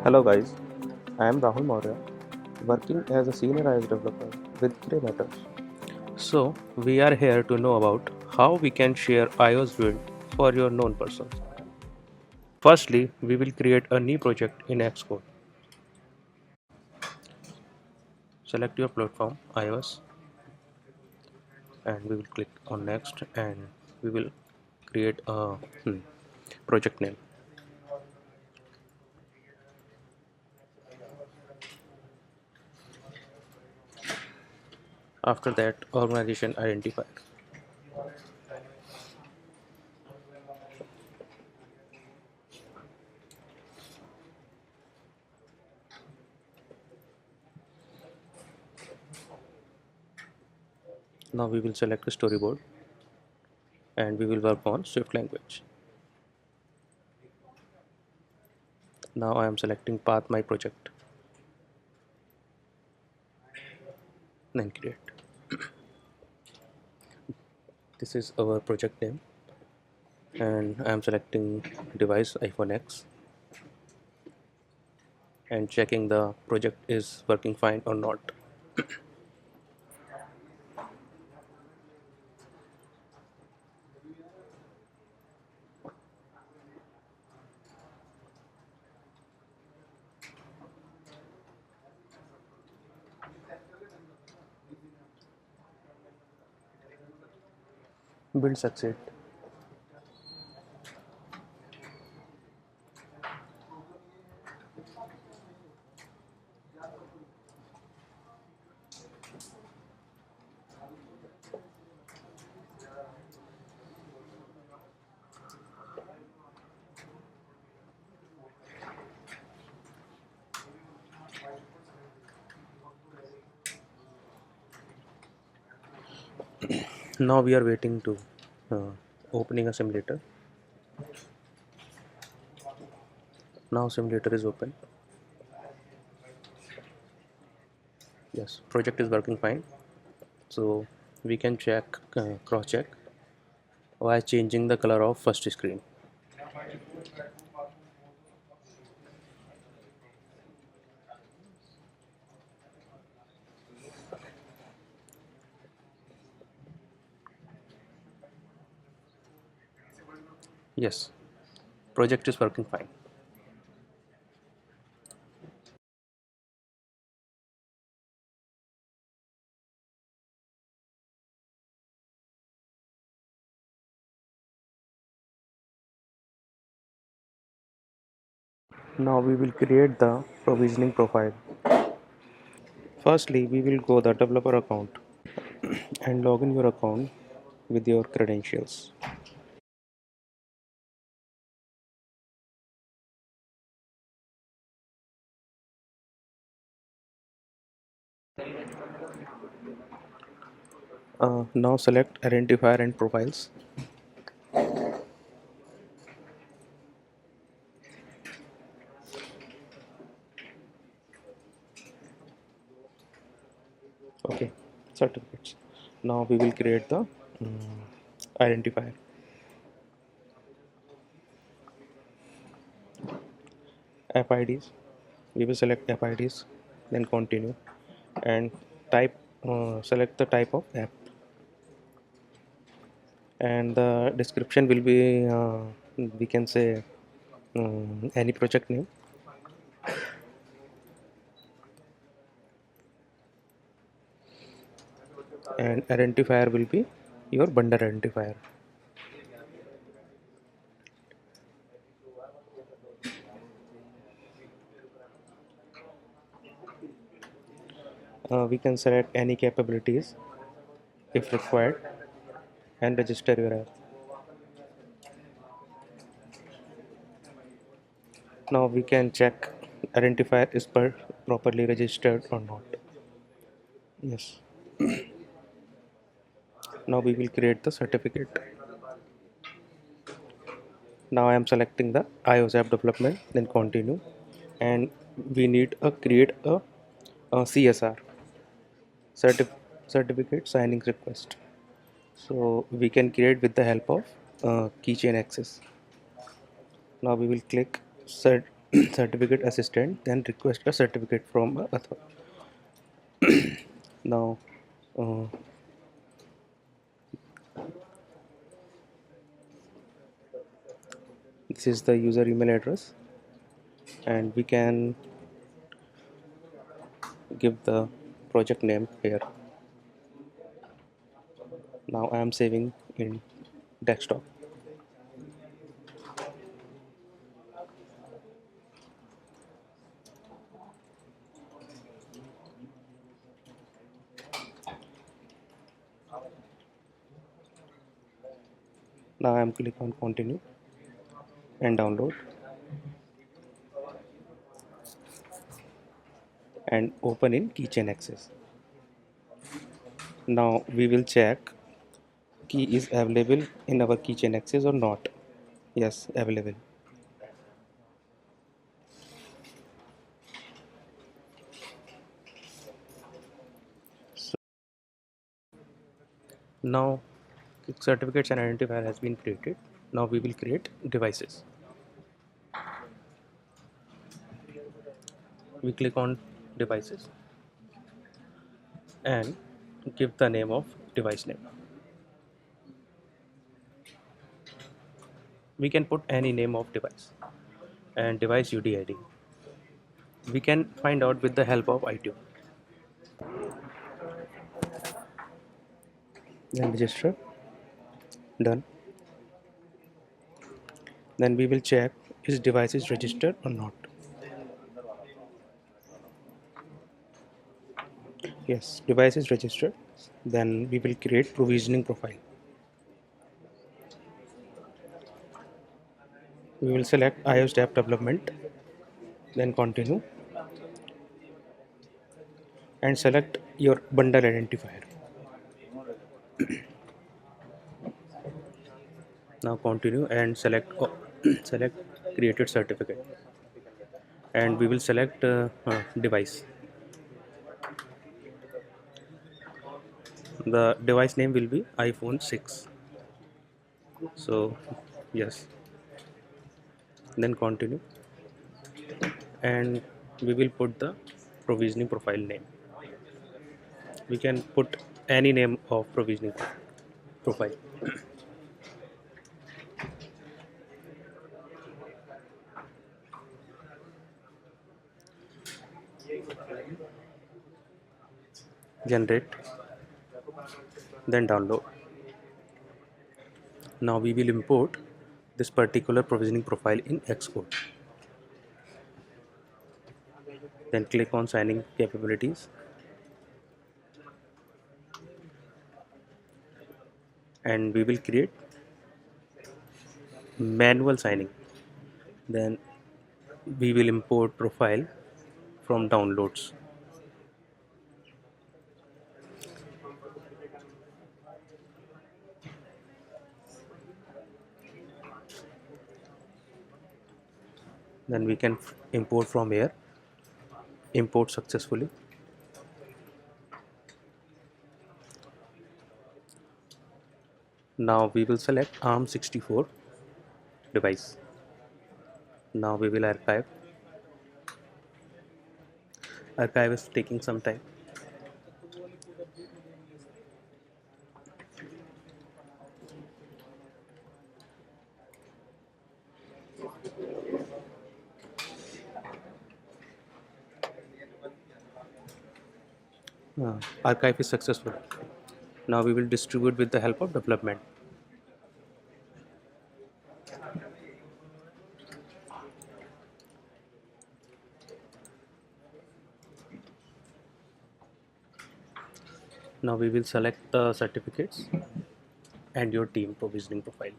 Hello guys, I am Rahul Maurya, working as a senior iOS developer with MatterZ. So, we are here to know about how we can share iOS build for your known persons. Firstly, we will create a new project in XCode. Select your platform, iOS, and we will click on next and we will create a project name. After that, organization identifier. Now we will select a storyboard and we will work on Swift language. Now I am selecting path my project, then create. This is our project name and I am selecting device iPhone X and checking the project is working fine or not. Build succeed. Now we are waiting to opening a simulator. Now simulator is open. Yes, project is working fine. So we can check cross check by changing the color of first screen. Yes, project is working fine. Now we will create the provisioning profile. Firstly, we will go the developer account and log in your account with your credentials. Now select identifier and profiles. Okay, certificates. Now we will create the identifier. App IDs. We will select app IDs, then continue, and type. Select the type of app, and the description will be we can say any project name. And identifier will be your bundle identifier. We can select any capabilities if required and register your app. Now we can check identifier is properly registered or not. Yes. Now we will create the certificate. Now I am selecting the iOS app development, then continue, and we need a create a CSR certificate signing request. So we can create with the help of keychain access. Now we will click certificate assistant, then request a certificate from a author. Now uh, this is the user email address, and we can give the project name here. Now I am saving in desktop. Now I am click on continue and download and open in keychain access. Now we will check key is available in our keychain access or not. Yes, available. So now certificates and identifier has been created. Now we will create devices. We click on devices and give the name of device name. We can put any name of device and device UDID. We can find out with the help of iTunes. Then register. Done. Then we will check is device is registered or not. Yes, device is registered. Then we will create provisioning profile. We will select iOS app development, then continue and select your bundle identifier. Now continue and select select created certificate, and we will select device. The device name will be iPhone 6. So yes, then continue and we will put the provisioning profile name. We can put any name of provisioning profile. Generate, then download. Now we will import this particular provisioning profile in XCode. Then click on signing capabilities and we will create manual signing. Then we will import profile from downloads. Then we can import from here. Import successfully. Now we will select ARM64 device. Now we will archive. Archive is taking some time. Archive is successful. Now we will distribute with the help of development. Now we will select the certificates and your team provisioning profile.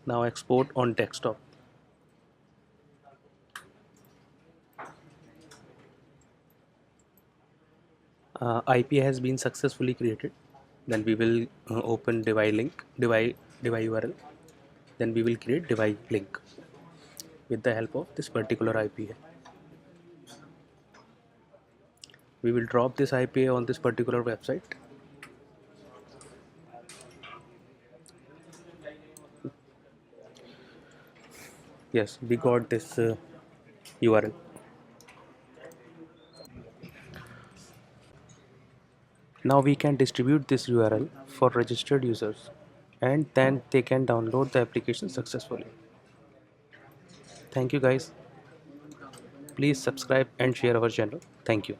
Now export on desktop. IP has been successfully created. Then we will open device link, device URL. Then we will create device link with the help of this particular IPA. We will drop this IPA on this particular website. Yes, we got this URL. Now we can distribute this URL for registered users, and then they can download the application successfully. Thank you guys. Please subscribe and share our channel. Thank you.